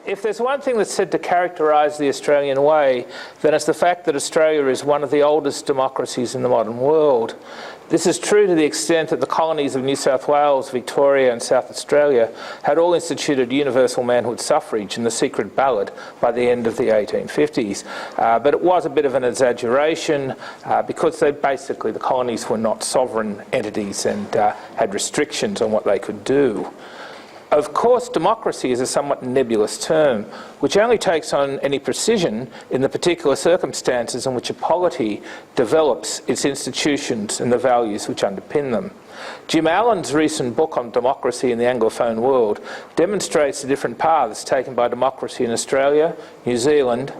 if there's one thing that's said to characterise the Australian way, then it's the fact that Australia is one of the oldest democracies in the modern world. This is true to the extent that the colonies of New South Wales, Victoria and South Australia had all instituted universal manhood suffrage and the secret ballot by the end of the 1850s. But it was a bit of an exaggeration because the colonies were not sovereign entities and had restrictions on what they could do. Of course, democracy is a somewhat nebulous term, which only takes on any precision in the particular circumstances in which a polity develops its institutions and the values which underpin them. Jim Allen's recent book on democracy in the Anglophone world demonstrates the different paths taken by democracy in Australia, New Zealand,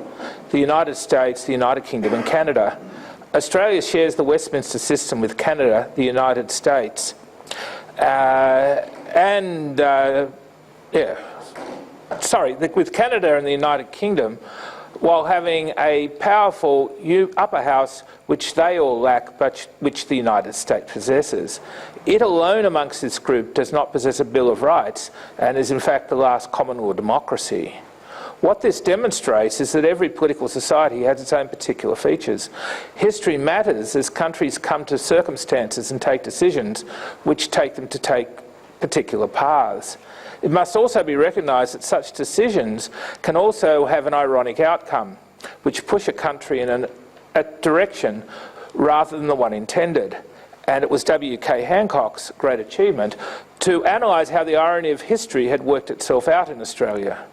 the United States, the United Kingdom and Canada. Australia shares the Westminster system with Canada, the United States. With Canada and the United Kingdom, while having a powerful upper house which they all lack but which the United States possesses. It alone amongst this group does not possess a Bill of Rights and is in fact the last common law democracy. What this demonstrates is that every political society has its own particular features. History matters as countries come to circumstances and take decisions which take them to take particular paths. It must also be recognised that such decisions can also have an ironic outcome, which push a country in a direction rather than the one intended. And it was W.K. Hancock's great achievement to analyse how the irony of history had worked itself out in Australia.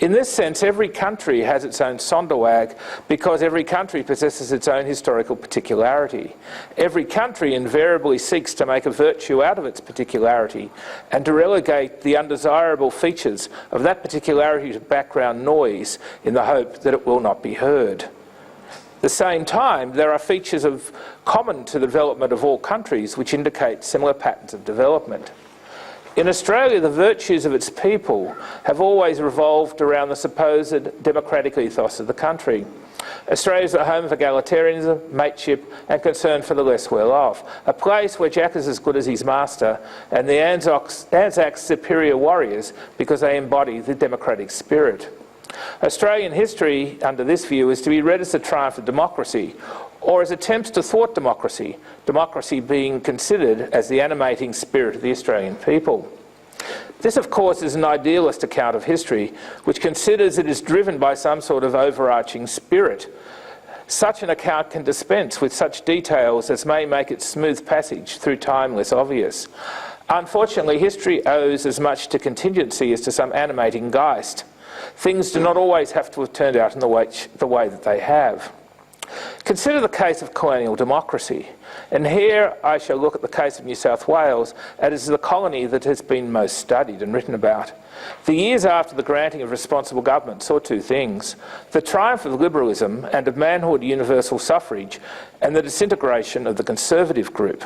In this sense, every country has its own Sonderwag because every country possesses its own historical particularity. Every country invariably seeks to make a virtue out of its particularity and to relegate the undesirable features of that particularity to background noise in the hope that it will not be heard. At the same time, there are features common to the development of all countries which indicate similar patterns of development. In Australia, the virtues of its people have always revolved around the supposed democratic ethos of the country. Australia is the home of egalitarianism, mateship and concern for the less well-off, a place where Jack is as good as his master and the Anzacs superior warriors because they embody the democratic spirit. Australian history, under this view, is to be read as the triumph of democracy, or as attempts to thwart democracy, democracy being considered as the animating spirit of the Australian people. This, of course, is an idealist account of history, which considers it is driven by some sort of overarching spirit. Such an account can dispense with such details as may make its smooth passage through time less obvious. Unfortunately, history owes as much to contingency as to some animating geist. Things do not always have to have turned out in the way that they have. Consider the case of colonial democracy, and here I shall look at the case of New South Wales as the colony that has been most studied and written about. The years after the granting of responsible government saw two things: the triumph of liberalism and of manhood universal suffrage, and the disintegration of the conservative group.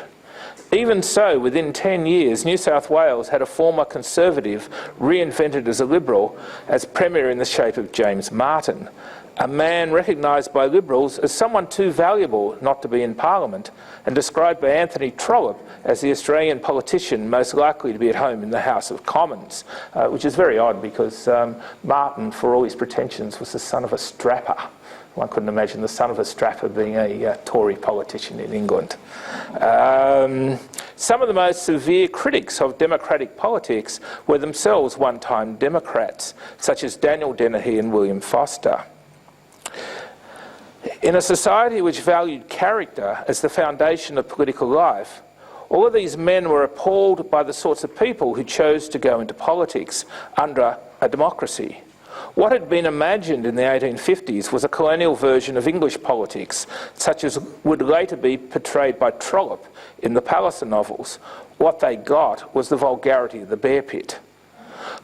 Even so, within 10 years, New South Wales had a former conservative reinvented as a liberal as Premier in the shape of James Martin, a man recognised by Liberals as someone too valuable not to be in Parliament, and described by Anthony Trollope as the Australian politician most likely to be at home in the House of Commons, which is very odd because Martin, for all his pretensions, was the son of a strapper. One couldn't imagine the son of a strapper being a Tory politician in England. Some of the most severe critics of democratic politics were themselves one-time Democrats, such as Daniel Dennehy and William Foster. In a society which valued character as the foundation of political life, all of these men were appalled by the sorts of people who chose to go into politics under a democracy. What had been imagined in the 1850s was a colonial version of English politics, such as would later be portrayed by Trollope in the Palliser novels. What they got was the vulgarity of the bear pit.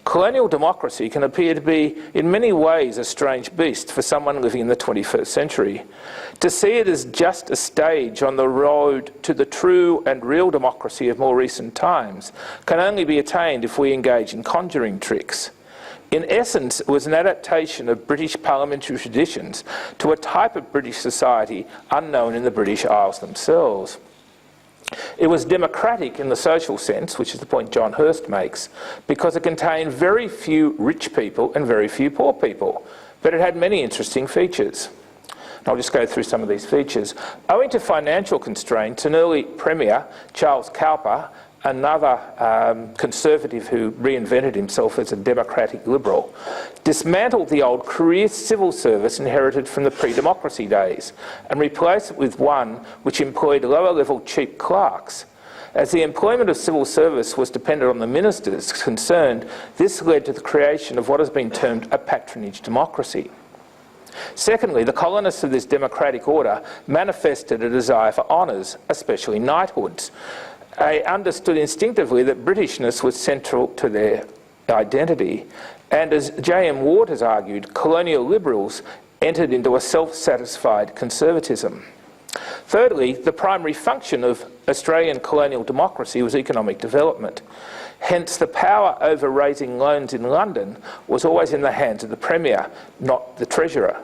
Colonial democracy can appear to be in many ways a strange beast for someone living in the 21st century. To see it as just a stage on the road to the true and real democracy of more recent times can only be attained if we engage in conjuring tricks. In essence, it was an adaptation of British parliamentary traditions to a type of British society unknown in the British Isles themselves. It was democratic in the social sense, which is the point John Hurst makes, because it contained very few rich people and very few poor people, but it had many interesting features. I'll just go through some of these features. Owing to financial constraints, an early premier, Charles Cowper, another conservative who reinvented himself as a democratic liberal, dismantled the old career civil service inherited from the pre-democracy days and replaced it with one which employed lower-level cheap clerks. As the employment of civil service was dependent on the ministers concerned, this led to the creation of what has been termed a patronage democracy. Secondly, the colonists of this democratic order manifested a desire for honours, especially knighthoods. They understood instinctively that Britishness was central to their identity, and as J.M. Ward has argued, colonial liberals entered into a self-satisfied conservatism. Thirdly, the primary function of Australian colonial democracy was economic development. Hence, the power over raising loans in London was always in the hands of the Premier, not the Treasurer.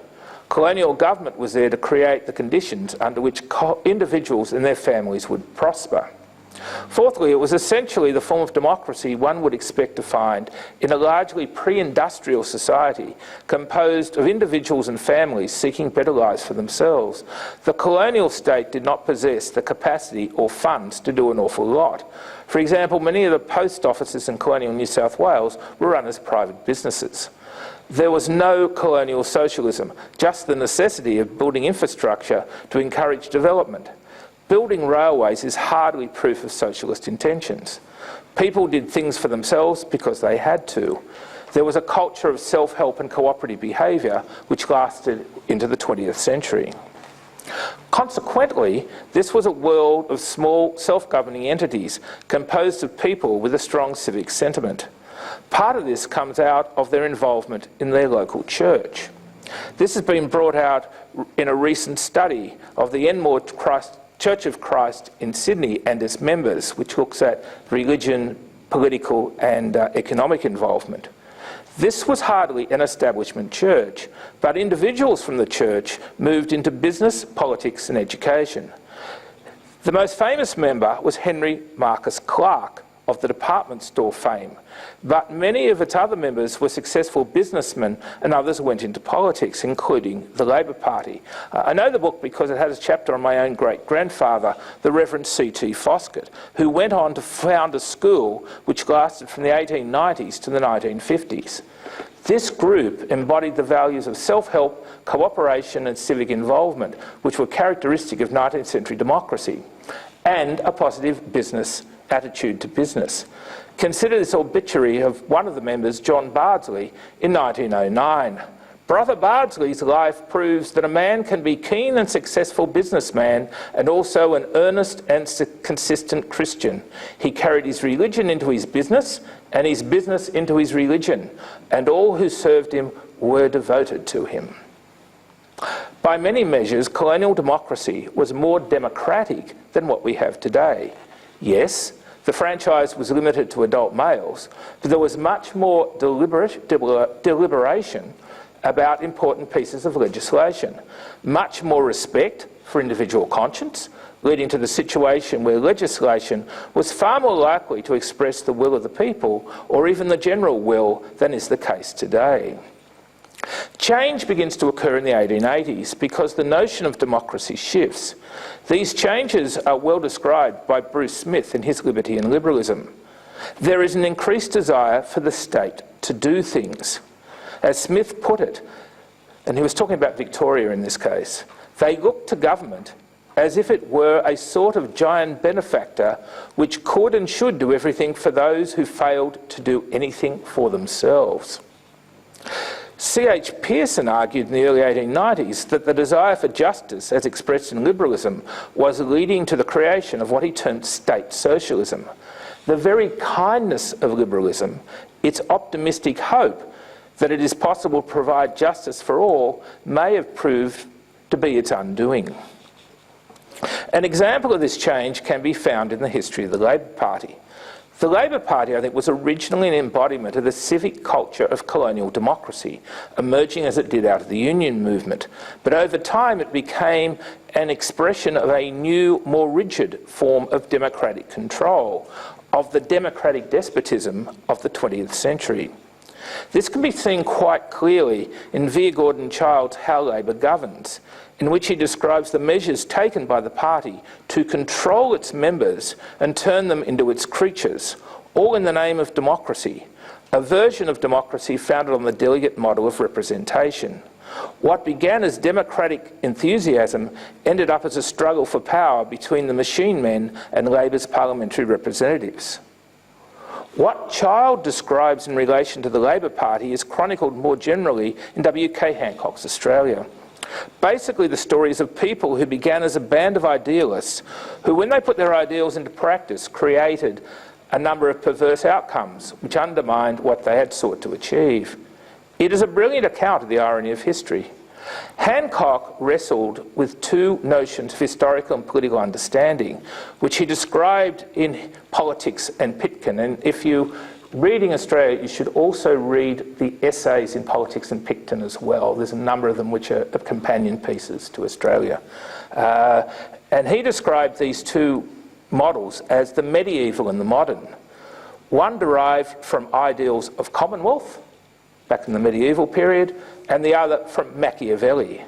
Colonial government was there to create the conditions under which individuals and their families would prosper. Fourthly, it was essentially the form of democracy one would expect to find in a largely pre-industrial society composed of individuals and families seeking better lives for themselves. The colonial state did not possess the capacity or funds to do an awful lot. For example, many of the post offices in colonial New South Wales were run as private businesses. There was no colonial socialism, just the necessity of building infrastructure to encourage development. Building railways is hardly proof of socialist intentions. People did things for themselves because they had to. There was a culture of self-help and cooperative behaviour which lasted into the 20th century. Consequently, this was a world of small self-governing entities composed of people with a strong civic sentiment. Part of this comes out of their involvement in their local church. This has been brought out in a recent study of the Enmore Church of Christ in Sydney and its members, which looks at religion, political and economic involvement. This was hardly an establishment church, but individuals from the church moved into business, politics and education. The most famous member was Henry Marcus Clark of the department store fame, but many of its other members were successful businessmen and others went into politics, including the Labor Party. I know the book because it has a chapter on my own great-grandfather, the Reverend C.T. Foskett, who went on to found a school which lasted from the 1890s to the 1950s. This group embodied the values of self-help, cooperation and civic involvement, which were characteristic of 19th century democracy, and a positive business attitude to business. Consider this obituary of one of the members, John Bardsley, in 1909. Brother Bardsley's life proves that a man can be keen and successful businessman and also an earnest and consistent Christian. He carried his religion into his business and his business into his religion, and all who served him were devoted to him. By many measures, colonial democracy was more democratic than what we have today. Yes, the franchise was limited to adult males, but there was much more deliberation about important pieces of legislation, much more respect for individual conscience, leading to the situation where legislation was far more likely to express the will of the people or even the general will than is the case today. Change begins to occur in the 1880s because the notion of democracy shifts. These changes are well described by Bruce Smith in his Liberty and Liberalism. There is an increased desire for the state to do things. As Smith put it, and he was talking about Victoria in this case, they look to government as if it were a sort of giant benefactor which could and should do everything for those who failed to do anything for themselves. C.H. Pearson argued in the early 1890s that the desire for justice, as expressed in liberalism, was leading to the creation of what he termed state socialism. The very kindness of liberalism, its optimistic hope that it is possible to provide justice for all, may have proved to be its undoing. An example of this change can be found in the history of the Labor Party. The Labor Party, I think, was originally an embodiment of the civic culture of colonial democracy, emerging as it did out of the Union movement. But over time it became an expression of a new, more rigid form of democratic control, of the democratic despotism of the 20th century. This can be seen quite clearly in Vere Gordon Child's How Labor Governs, in which he describes the measures taken by the party to control its members and turn them into its creatures, all in the name of democracy, a version of democracy founded on the delegate model of representation. What began as democratic enthusiasm ended up as a struggle for power between the machine men and Labor's parliamentary representatives. What Child describes in relation to the Labor Party is chronicled more generally in W.K. Hancock's Australia. Basically, the stories of people who began as a band of idealists who, when they put their ideals into practice, created a number of perverse outcomes which undermined what they had sought to achieve. It is a brilliant account of the irony of history. Hancock wrestled with two notions of historical and political understanding, which he described in Politics and Pitcairn. And if you're reading Australia, you should also read the essays in Politics and Pitcairn as well. There's a number of them which are companion pieces to Australia. And he described these two models as the medieval and the modern. One derived from ideals of Commonwealth, back in the medieval period, and the other from Machiavelli.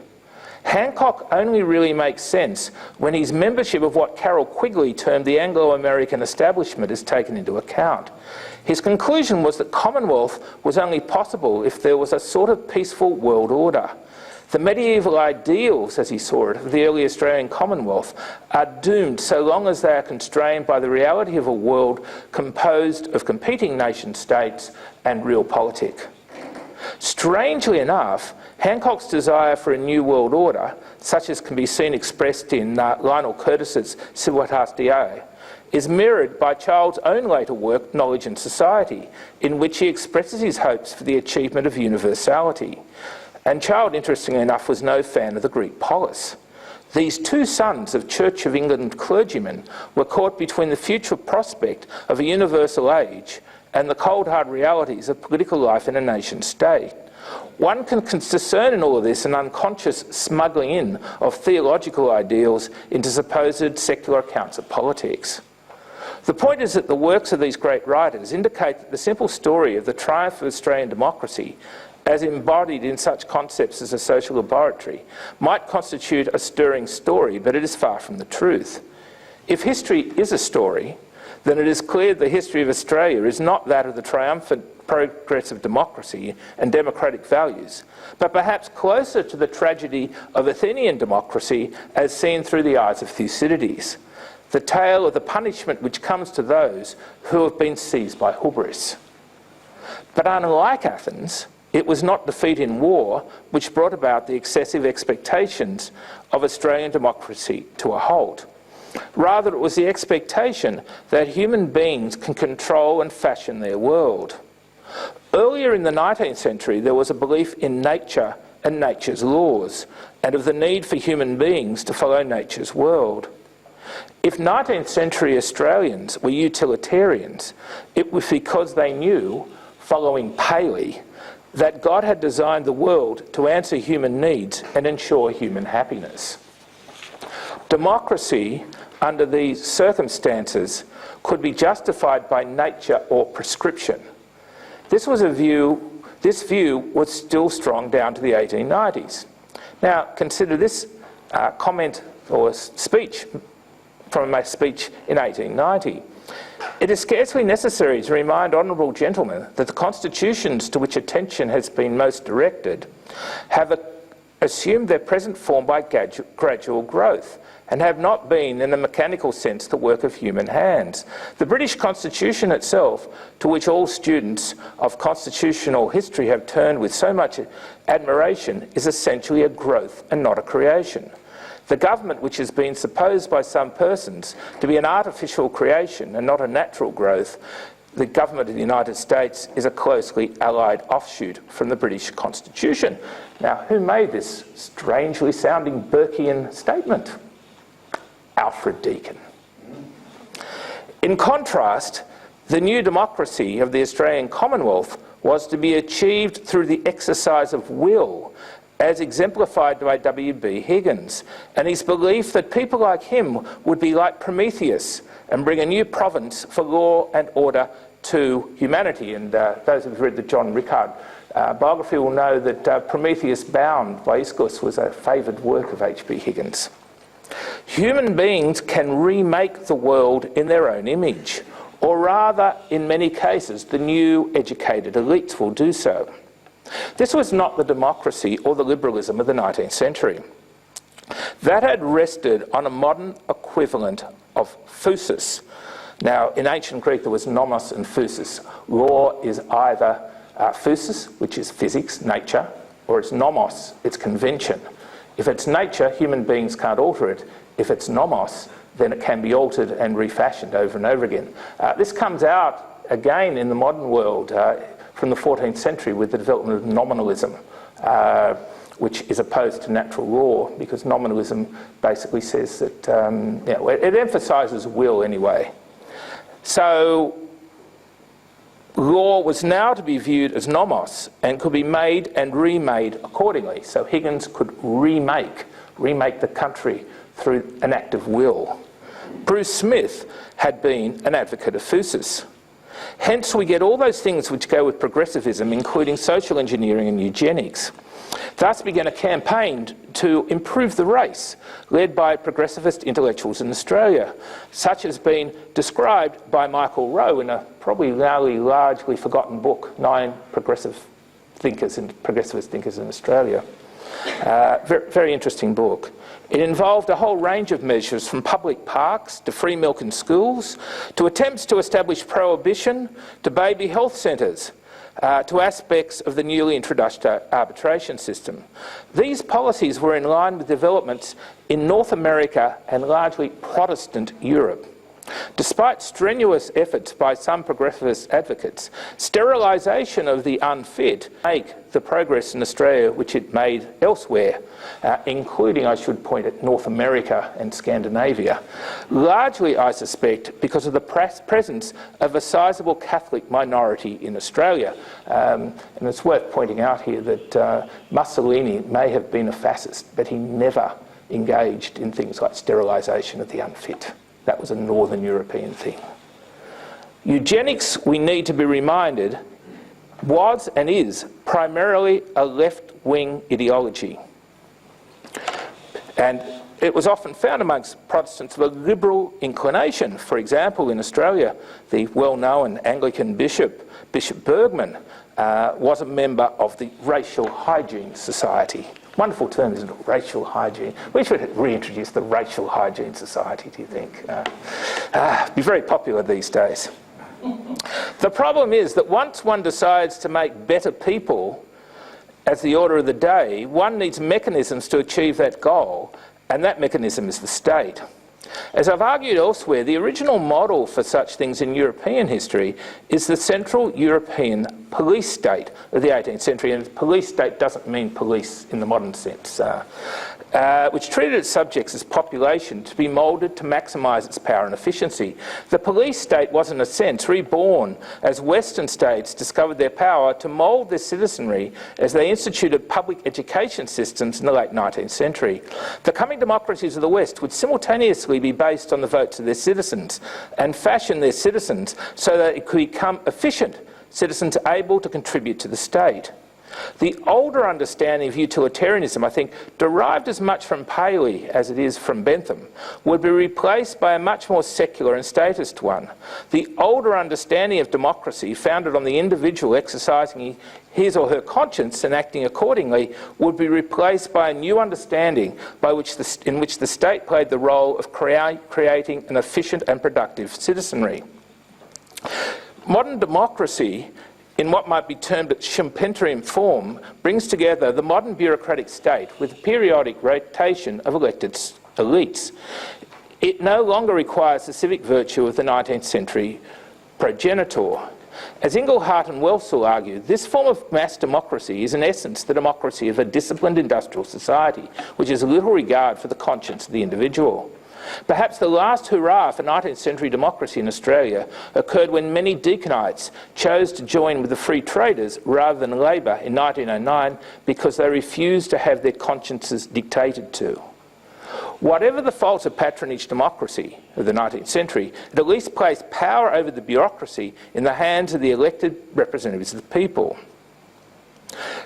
Hancock only really makes sense when his membership of what Carroll Quigley termed the Anglo-American establishment is taken into account. His conclusion was that Commonwealth was only possible if there was a sort of peaceful world order. The medieval ideals, as he saw it, of the early Australian Commonwealth are doomed so long as they are constrained by the reality of a world composed of competing nation-states and realpolitik. Strangely enough, Hancock's desire for a new world order, such as can be seen expressed in Lionel Curtis's Civitas Dei, is mirrored by Child's own later work, Knowledge and Society, in which he expresses his hopes for the achievement of universality. And Child, interestingly enough, was no fan of the Greek polis. These two sons of Church of England clergymen were caught between the future prospect of a universal age and the cold hard realities of political life in a nation state. One can discern in all of this an unconscious smuggling in of theological ideals into supposed secular accounts of politics. The point is that the works of these great writers indicate that the simple story of the triumph of Australian democracy, as embodied in such concepts as a social laboratory, might constitute a stirring story, but it is far from the truth. If history is a story, then it is clear the history of Australia is not that of the triumphant progress of democracy and democratic values, but perhaps closer to the tragedy of Athenian democracy as seen through the eyes of Thucydides, the tale of the punishment which comes to those who have been seized by hubris. But unlike Athens, it was not defeat in war which brought about the excessive expectations of Australian democracy to a halt. Rather, it was the expectation that human beings can control and fashion their world. Earlier in the 19th century, there was a belief in nature and nature's laws, and of the need for human beings to follow nature's world. If 19th century Australians were utilitarians, it was because they knew, following Paley, that God had designed the world to answer human needs and ensure human happiness. Democracy, under these circumstances, could be justified by nature or prescription. This view was still strong down to the 1890s. Now, consider this comment or speech from my speech in 1890. It is scarcely necessary to remind honourable gentlemen that the constitutions to which attention has been most directed have assumed their present form by gradual growth, and have not been, in a mechanical sense, the work of human hands. The British Constitution itself, to which all students of constitutional history have turned with so much admiration, is essentially a growth and not a creation. The government, which has been supposed by some persons to be an artificial creation and not a natural growth, the government of the United States is a closely allied offshoot from the British Constitution. Now, who made this strangely sounding Burkean statement? Alfred Deakin. In contrast, The new democracy of the Australian Commonwealth was to be achieved through the exercise of will, as exemplified by W.B. Higgins, and his belief that people like him would be like Prometheus and bring a new province for law and order to humanity. And those who've read the John Rickard biography will know that Prometheus Bound by Aeschylus was a favoured work of H.B. Higgins. Human beings can remake the world in their own image, or rather, in many cases, the new educated elites will do so. This was not the democracy or the liberalism of the 19th century. That had rested on a modern equivalent of phusis. Now, in ancient Greek there was nomos and phusis. Law is either phusis, which is physics, nature, or it's nomos, it's convention. If it's nature, human beings can't alter it. If it's nomos, then it can be altered and refashioned over and over again. This comes out again in the modern world from the 14th century with the development of nominalism, which is opposed to natural law, because nominalism basically says that it emphasises will anyway. So law was now to be viewed as nomos and could be made and remade accordingly. So Higgins could remake the country through an act of will. Bruce Smith had been an advocate of phusis. Hence we get all those things which go with progressivism, including social engineering and eugenics. Thus began a campaign to improve the race, led by progressivist intellectuals in Australia, such as been described by Michael Rowe in a probably largely forgotten book, 9 Progressivist Thinkers in Australia. Very interesting book. It involved a whole range of measures, from public parks to free milk in schools, to attempts to establish prohibition, to baby health centres, to aspects of the newly introduced arbitration system. These policies were in line with developments in North America and largely Protestant Europe. Despite strenuous efforts by some progressivist advocates, sterilisation of the unfit make the progress in Australia which it made elsewhere, including, I should point at, North America and Scandinavia, largely, I suspect, because of the presence of a sizable Catholic minority in Australia. And it's worth pointing out here that Mussolini may have been a fascist, but he never engaged in things like sterilisation of the unfit. That was a Northern European thing. Eugenics, we need to be reminded, was and is primarily a left-wing ideology. And it was often found amongst Protestants of a liberal inclination. For example, in Australia, the well-known Anglican Bishop Bergman, was a member of the Racial Hygiene Society. Wonderful term, isn't it? Racial hygiene. We should reintroduce the Racial Hygiene Society, do you think? Be very popular these days. The problem is that once one decides to make better people as the order of the day, one needs mechanisms to achieve that goal, and that mechanism is the state. As I've argued elsewhere, the original model for such things in European history is the Central European police state of the 18th century, and police state doesn't mean police in the modern sense, which treated its subjects as population to be moulded to maximise its power and efficiency. The police state was, in a sense, reborn as Western states discovered their power to mould their citizenry as they instituted public education systems in the late 19th century. The coming democracies of the West would simultaneously be based on the votes of their citizens and fashion their citizens so that it could become efficient citizens able to contribute to the state. The older understanding of utilitarianism, I think, derived as much from Paley as it is from Bentham, would be replaced by a much more secular and statist one. The older understanding of democracy, founded on the individual exercising his or her conscience and acting accordingly, would be replaced by a new understanding in which the state played the role of creating an efficient and productive citizenry. Modern democracy, in what might be termed its Schumpeterian form, brings together the modern bureaucratic state with a periodic rotation of elected elites. It no longer requires the civic virtue of the 19th century progenitor. As Inglehart and Welsall argue, this form of mass democracy is in essence the democracy of a disciplined industrial society, which has little regard for the conscience of the individual. Perhaps the last hurrah for 19th century democracy in Australia occurred when many deaconites chose to join with the Free Traders rather than Labor in 1909 because they refused to have their consciences dictated to. Whatever the faults of patronage democracy of the 19th century, it at least placed power over the bureaucracy in the hands of the elected representatives of the people.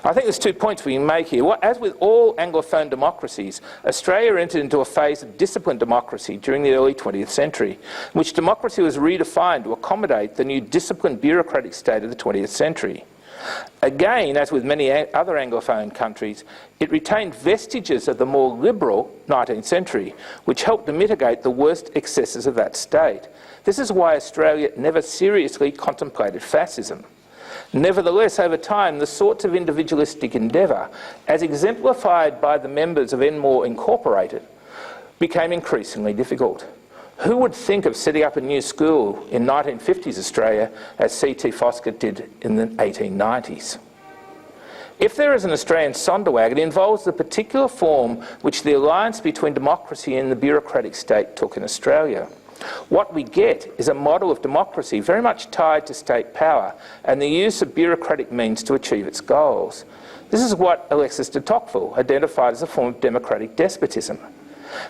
I think there's 2 points we can make here. As with all Anglophone democracies, Australia entered into a phase of disciplined democracy during the early 20th century, in which democracy was redefined to accommodate the new disciplined bureaucratic state of the 20th century. Again, as with many other Anglophone countries, it retained vestiges of the more liberal 19th century, which helped to mitigate the worst excesses of that state. This is why Australia never seriously contemplated fascism. Nevertheless, over time, the sorts of individualistic endeavour, as exemplified by the members of Enmore Incorporated, became increasingly difficult. Who would think of setting up a new school in 1950s Australia as C.T. Foskett did in the 1890s? If there is an Australian Sonderwag, it involves the particular form which the alliance between democracy and the bureaucratic state took in Australia. What we get is a model of democracy very much tied to state power and the use of bureaucratic means to achieve its goals. This is what Alexis de Tocqueville identified as a form of democratic despotism.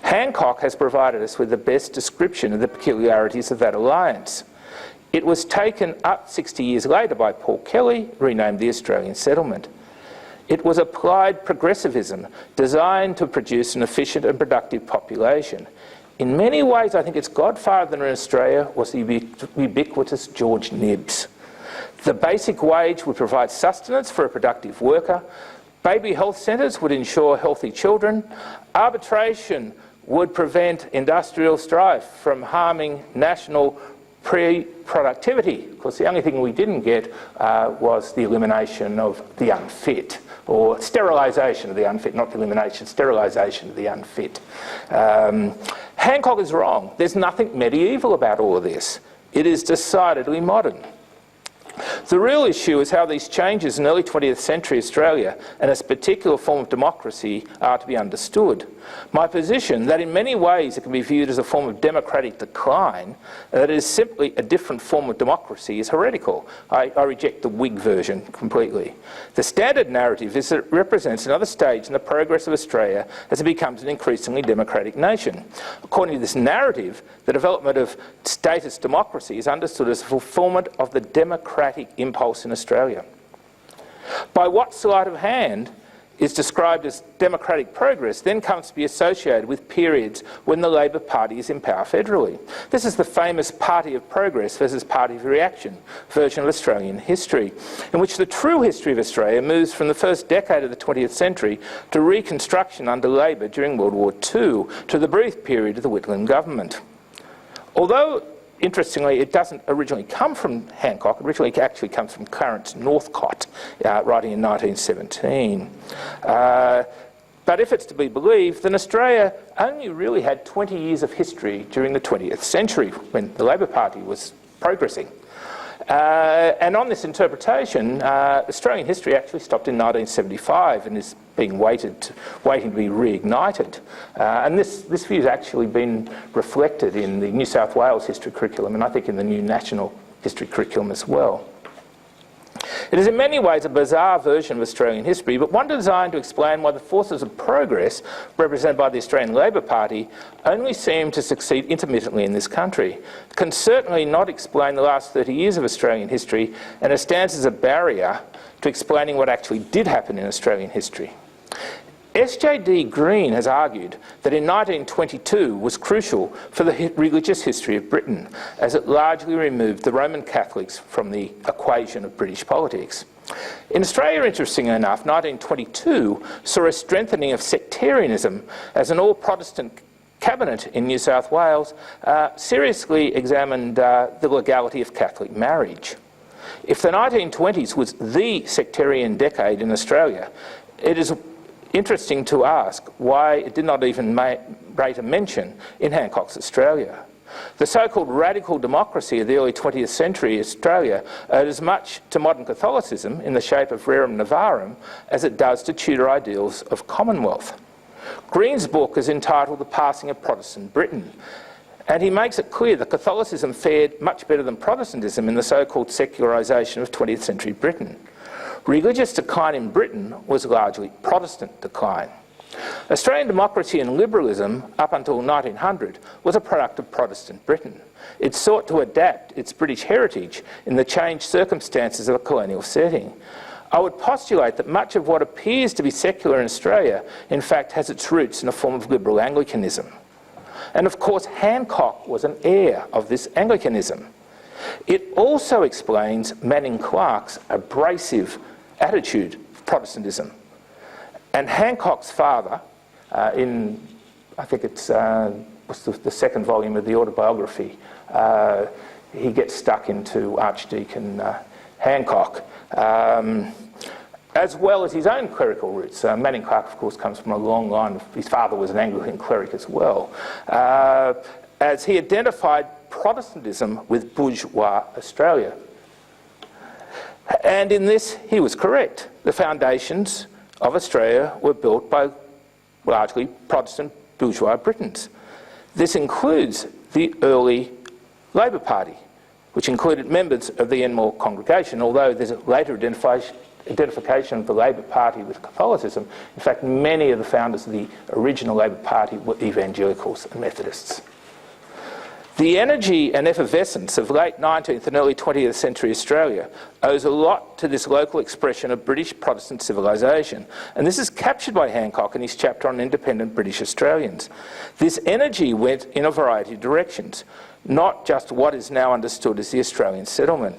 Hancock has provided us with the best description of the peculiarities of that alliance. It was taken up 60 years later by Paul Kelly, renamed the Australian Settlement. It was applied progressivism designed to produce an efficient and productive population. In many ways, I think its godfather in Australia was the ubiquitous George Nibbs. The basic wage would provide sustenance for a productive worker. Baby health centres would ensure healthy children. Arbitration would prevent industrial strife from harming national pre-productivity. Of course, the only thing we didn't get was the elimination of the unfit, or sterilisation of the unfit, not the elimination, sterilisation of the unfit. Hancock is wrong. There's nothing medieval about all of this. It is decidedly modern. The real issue is how these changes in early 20th century Australia and its particular form of democracy are to be understood. My position that in many ways it can be viewed as a form of democratic decline, that it is simply a different form of democracy, is heretical. I reject the Whig version completely. The standard narrative is that it represents another stage in the progress of Australia as it becomes an increasingly democratic nation. According to this narrative, the development of status democracy is understood as a fulfilment of the democratic impulse in Australia. By what sleight of hand is described as democratic progress then comes to be associated with periods when the Labor Party is in power federally. This is the famous Party of Progress versus Party of Reaction version of Australian history, in which the true history of Australia moves from the first decade of the 20th century to Reconstruction under Labor during World War II to the brief period of the Whitlam government. Although interestingly, it doesn't originally come from Hancock. It originally actually comes from Clarence Northcott, writing in 1917. But if it's to be believed, then Australia only really had 20 years of history during the 20th century when the Labor Party was progressing. And on this interpretation, Australian history actually stopped in 1975 and is being waiting to be reignited. And this view has actually been reflected in the New South Wales history curriculum, and I think in the new national history curriculum as well. It is in many ways a bizarre version of Australian history, but one designed to explain why the forces of progress represented by the Australian Labor Party only seem to succeed intermittently in this country. It can certainly not explain the last 30 years of Australian history, and it stands as a barrier to explaining what actually did happen in Australian history. S.J.D. Green has argued that in 1922 was crucial for the religious history of Britain, as it largely removed the Roman Catholics from the equation of British politics. In Australia, interestingly enough, 1922 saw a strengthening of sectarianism as an all-Protestant cabinet in New South Wales seriously examined the legality of Catholic marriage. If the 1920s was the sectarian decade in Australia, it is interesting to ask why it did not even rate a mention in Hancock's Australia. The so-called radical democracy of the early 20th century Australia owed as much to modern Catholicism in the shape of rerum novarum as it does to Tudor ideals of Commonwealth. Green's book is entitled The Passing of Protestant Britain, and he makes it clear that Catholicism fared much better than Protestantism in the so-called secularisation of 20th century Britain. Religious decline in Britain was largely Protestant decline. Australian democracy and liberalism, up until 1900, was a product of Protestant Britain. It sought to adapt its British heritage in the changed circumstances of a colonial setting. I would postulate that much of what appears to be secular in Australia, in fact, has its roots in a form of liberal Anglicanism. And of course, Hancock was an heir of this Anglicanism. It also explains Manning Clark's abrasive attitude of Protestantism. And Hancock's father, I think it's the second volume of the autobiography, he gets stuck into Archdeacon Hancock, as well as his own clerical roots. Manning Clark, of course, comes from a long line. His father was an Anglican cleric as well, as he identified Protestantism with bourgeois Australia. And in this, he was correct. The foundations of Australia were built by largely Protestant bourgeois Britons. This includes the early Labor Party, which included members of the Enmore congregation, although there's a later identification of the Labor Party with Catholicism. In fact, many of the founders of the original Labor Party were evangelicals and Methodists. The energy and effervescence of late 19th and early 20th century Australia owes a lot to this local expression of British Protestant civilisation, and this is captured by Hancock in his chapter on independent British Australians. This energy went in a variety of directions, not just what is now understood as the Australian settlement.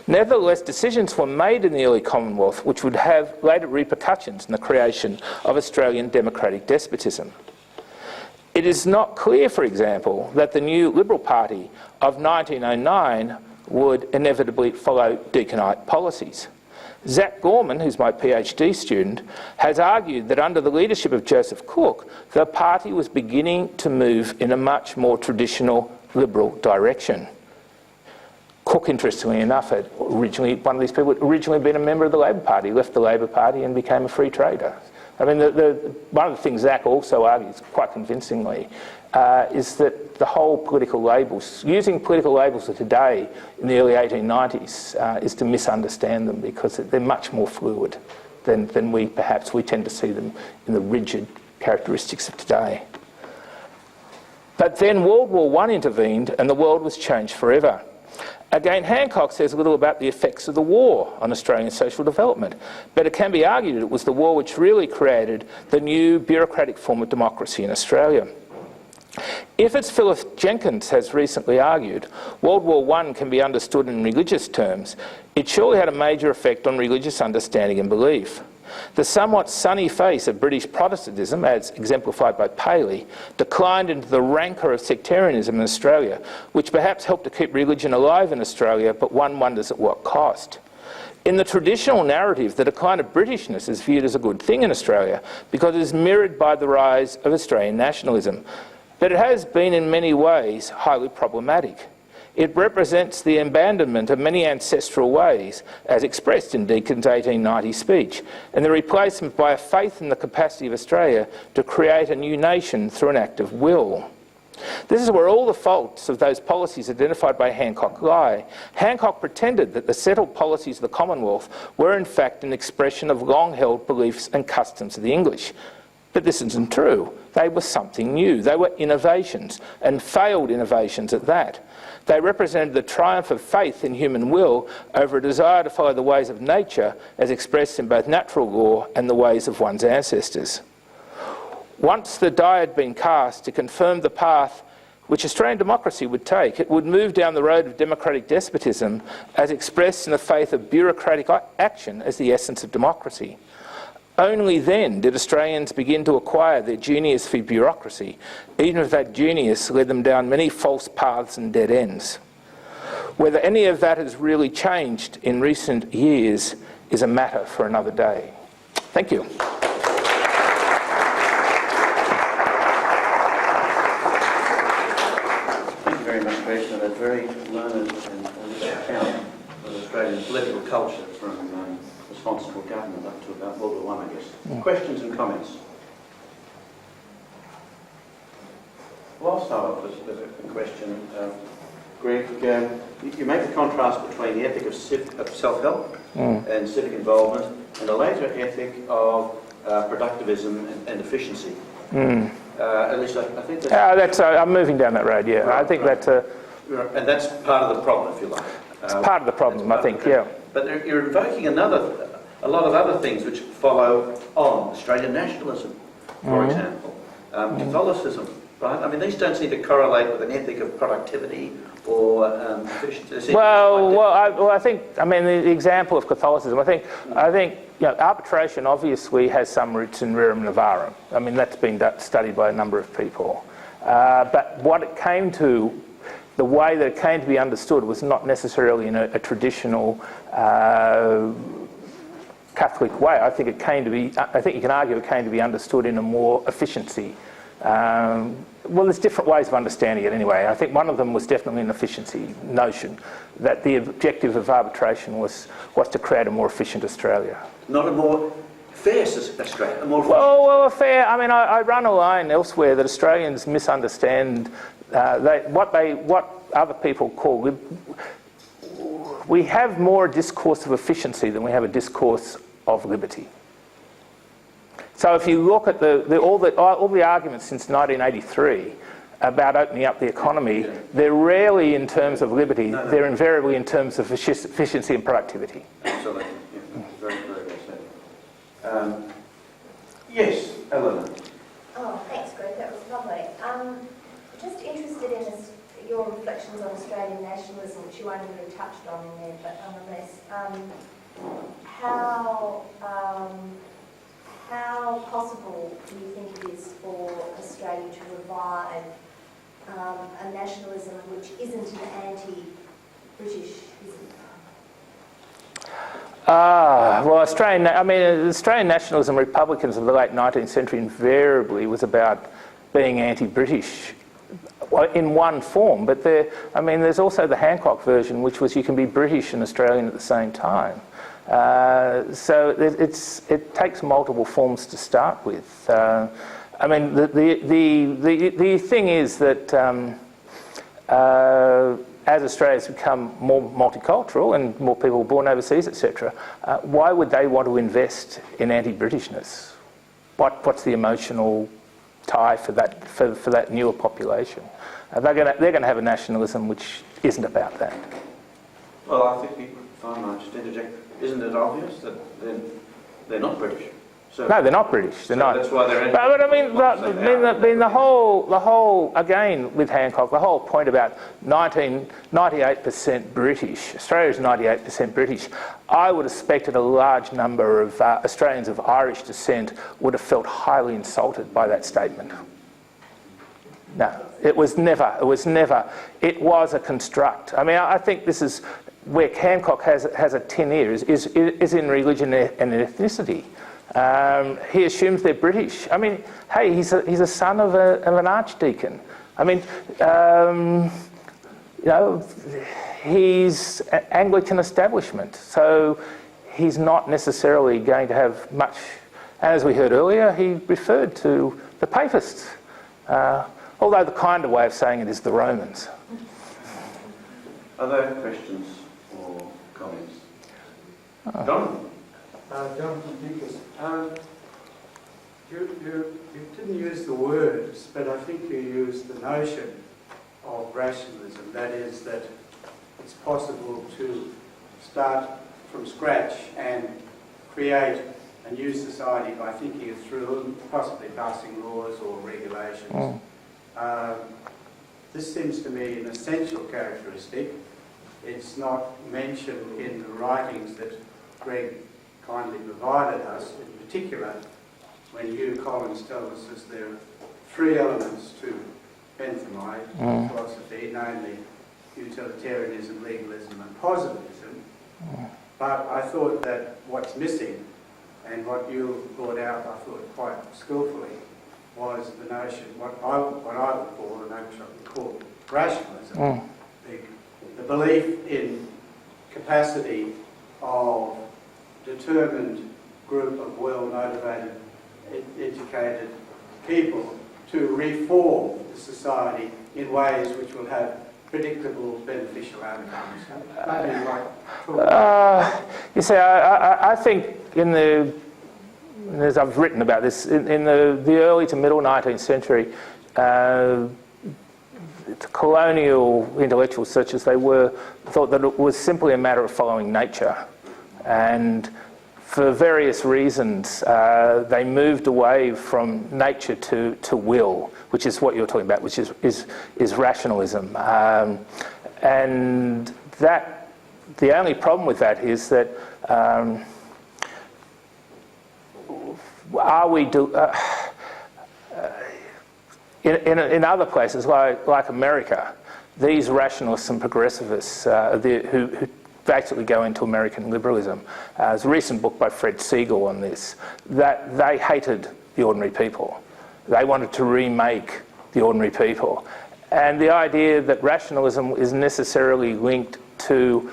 Nevertheless, decisions were made in the early Commonwealth which would have later repercussions in the creation of Australian democratic despotism. It is not clear, for example, that the new Liberal Party of 1909 would inevitably follow deaconite policies. Zach Gorman, who's my PhD student, has argued that under the leadership of Joseph Cook, the party was beginning to move in a much more traditional liberal direction. Cook, interestingly enough, had originally, one of these people had originally been a member of the Labor Party, left the Labor Party and became a free trader. I mean, one of the things Zach also argues quite convincingly is that the whole political labels, using political labels of today in the early 1890s is to misunderstand them, because they're much more fluid than we tend to see them in the rigid characteristics of today. But then World War I intervened and the world was changed forever. Again, Hancock says little about the effects of the war on Australian social development, but it can be argued it was the war which really created the new bureaucratic form of democracy in Australia. If, as Philip Jenkins has recently argued, World War I can be understood in religious terms, it surely had a major effect on religious understanding and belief. The somewhat sunny face of British Protestantism, as exemplified by Paley, declined into the rancour of sectarianism in Australia, which perhaps helped to keep religion alive in Australia, but one wonders at what cost. In the traditional narrative, the decline of Britishness is viewed as a good thing in Australia because it is mirrored by the rise of Australian nationalism, but it has been in many ways highly problematic. It represents the abandonment of many ancestral ways, as expressed in Deacon's 1890 speech, and the replacement by a faith in the capacity of Australia to create a new nation through an act of will. This is where all the faults of those policies identified by Hancock lie. Hancock pretended that the settled policies of the Commonwealth were in fact an expression of long-held beliefs and customs of the English. But this isn't true. They were something new. They were innovations, and failed innovations at that. They represented the triumph of faith in human will over a desire to follow the ways of nature as expressed in both natural law and the ways of one's ancestors. Once the die had been cast to confirm the path which Australian democracy would take, it would move down the road of democratic despotism as expressed in the faith of bureaucratic action as the essence of democracy. Only then did Australians begin to acquire their genius for bureaucracy, even if that genius led them down many false paths and dead ends. Whether any of that has really changed in recent years is a matter for another day. Thank you. Thank you very much, Greg, for that very learned and account of Australian political culture from responsible government up to about World War I, I guess. Questions and comments? Well, I'll start off with a question. Greg, you make a contrast between the ethic of self-help and civic involvement and a later ethic of productivism and efficiency. At least I think that's... I'm moving down that road, yeah. Right, I think right. that's... And that's part of the problem, if you like. It's part of the problem, I think, yeah. But you're invoking a lot of other things which follow on. Australian nationalism, for example. Catholicism, right? I mean, these don't seem to correlate with an ethic of productivity or efficiency. I think, the example of Catholicism, I think, arbitration obviously has some roots in rerum novarum. I mean, that's been studied by a number of people. But what it came to, the way that it came to be understood was not necessarily in a traditional Catholic way. I think you can argue it came to be understood in a more efficiency. There's different ways of understanding it anyway. I think one of them was definitely an efficiency notion, that the objective of arbitration was to create a more efficient Australia. Not a more fair Australia, a more efficient. Well, fair. I mean, I run a line elsewhere that Australians misunderstand what other people call. We have more a discourse of efficiency than we have a discourse of liberty. So if you look at all the arguments since 1983 about opening up the economy, they're rarely in terms of liberty, they're invariably in terms of efficiency and productivity. Absolutely. Yeah, very, very well said. Yes, Eleanor. Oh, thanks, Greg. That was lovely. Just interested in your reflections on Australian nationalism, which you only really touched on in there, but nonetheless, how possible do you think it is for Australia to revive a nationalism which isn't an anti-Britishism? Australian nationalism, republicans of the late 19th century invariably was about being anti-British in one form, but there's also the Hancock version, which was you can be British and Australian at the same time. So it takes multiple forms to start with. The thing is that as Australia's become more multicultural and more people born overseas, etc., why would they want to invest in anti-Britishness? What's the emotional tie for that newer population? They're going to have a nationalism which isn't about that. Well, I think, if I might just interject, isn't it obvious that they're not British? So, no, they're not British. They're not. That's why they're. The whole again with Hancock, the whole point about 98% British. Australia's 98% British. I would have expected a large number of Australians of Irish descent would have felt highly insulted by that statement. No, it was never. It was a construct. I mean, I think this is where Hancock has a tin ear is in religion and ethnicity. He assumes they're British. I mean, hey, he's a son of an archdeacon. I mean, he's an Anglican establishment, so he's not necessarily going to have much. As we heard earlier, he referred to the Papists, although the kinder way of saying it is the Romans. Are there questions or comments? Jonathan? Jonathan Dinkers. You didn't use the words, but I think you used the notion of rationalism. That is, that it's possible to start from scratch and create a new society by thinking it through, possibly passing laws or regulations. This seems to me an essential characteristic. It's not mentioned in the writings that Greg kindly provided us, in particular when Hugh Collins tells us there are three elements to Benthamite philosophy, namely utilitarianism, legalism and positivism. But I thought that what's missing, and what you brought out I thought quite skillfully, was the notion, what I would call, the notion called rationalism, the belief in capacity of determined group of well-motivated, educated people to reform the society in ways which will have predictable, beneficial outcomes. Maybe you might talk You see, I think as I've written about this, in the early to middle 19th century, the colonial intellectuals, such as they were, thought that it was simply a matter of following nature. And for various reasons, they moved away from nature to will, which is what you're talking about, which is rationalism. And that the only problem with that is that in other places like America, these rationalists and progressivists who basically go into American liberalism. There's a recent book by Fred Siegel on this, that they hated the ordinary people. They wanted to remake the ordinary people. And the idea that rationalism is necessarily linked to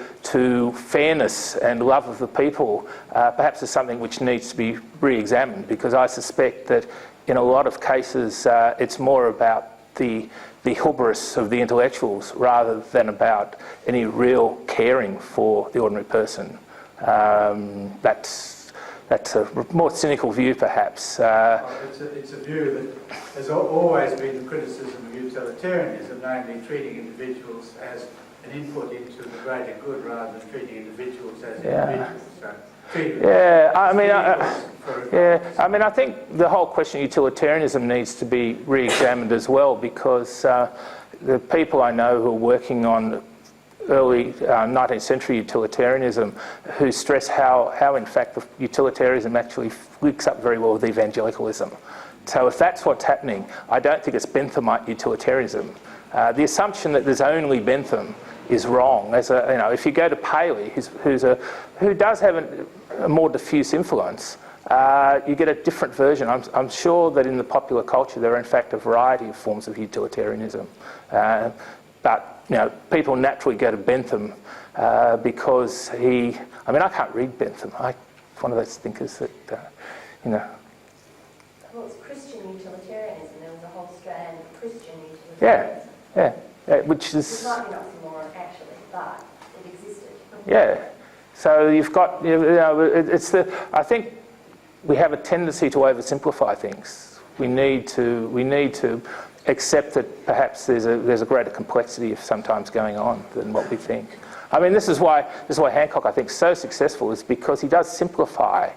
fairness and love of the people perhaps is something which needs to be re-examined, because I suspect that in a lot of cases it's more about the hubris of the intellectuals rather than about any real caring for the ordinary person. That's a more cynical view, perhaps. It's a view that has always been the criticism of utilitarianism, namely treating individuals as an input into the greater good rather than treating individuals as individuals. So, I think the whole question of utilitarianism needs to be re-examined as well, because the people I know who are working on early 19th century utilitarianism who stress how in fact the utilitarianism actually links up very well with evangelicalism. So if that's what's happening, I don't think it's Benthamite utilitarianism. The assumption that there's only Bentham is wrong. If you go to Paley, who does have a more diffuse influence, you get a different version. I'm sure that in the popular culture there are in fact a variety of forms of utilitarianism, but people naturally go to Bentham because I can't read Bentham. I'm one of those thinkers that Well, it's Christian utilitarianism. There was a whole strand of Christian utilitarianism. Yeah, which is... It might be not for more, actually, but it existed. Yeah. So you've got, I think we have a tendency to oversimplify things. We need to accept that perhaps there's a greater complexity of sometimes going on than what we think. This is why Hancock, I think, is so successful, is because he does simplify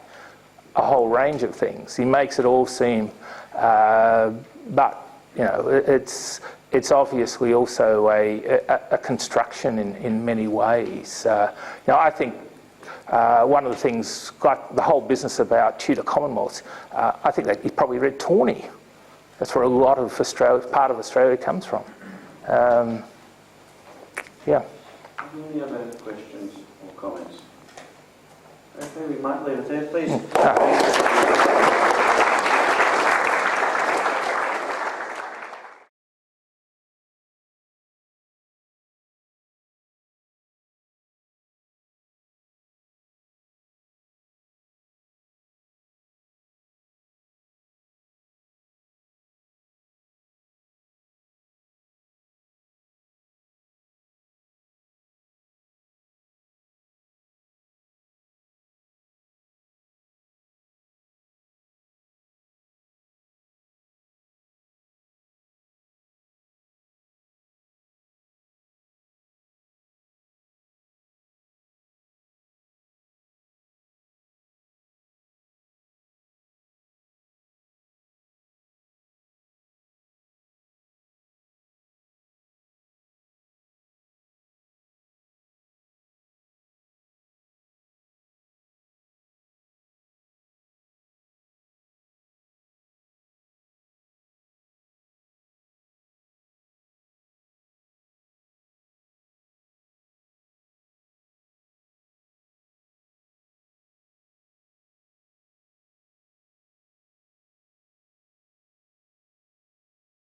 a whole range of things. He makes it all seem, but it's obviously also a construction in many ways. I think one of the things, like the whole business about Tudor Commonwealths, I think that he probably read Tawney. That's where a lot of part of Australia comes from. Yeah. Any other questions or comments? Okay, we might leave it there, please.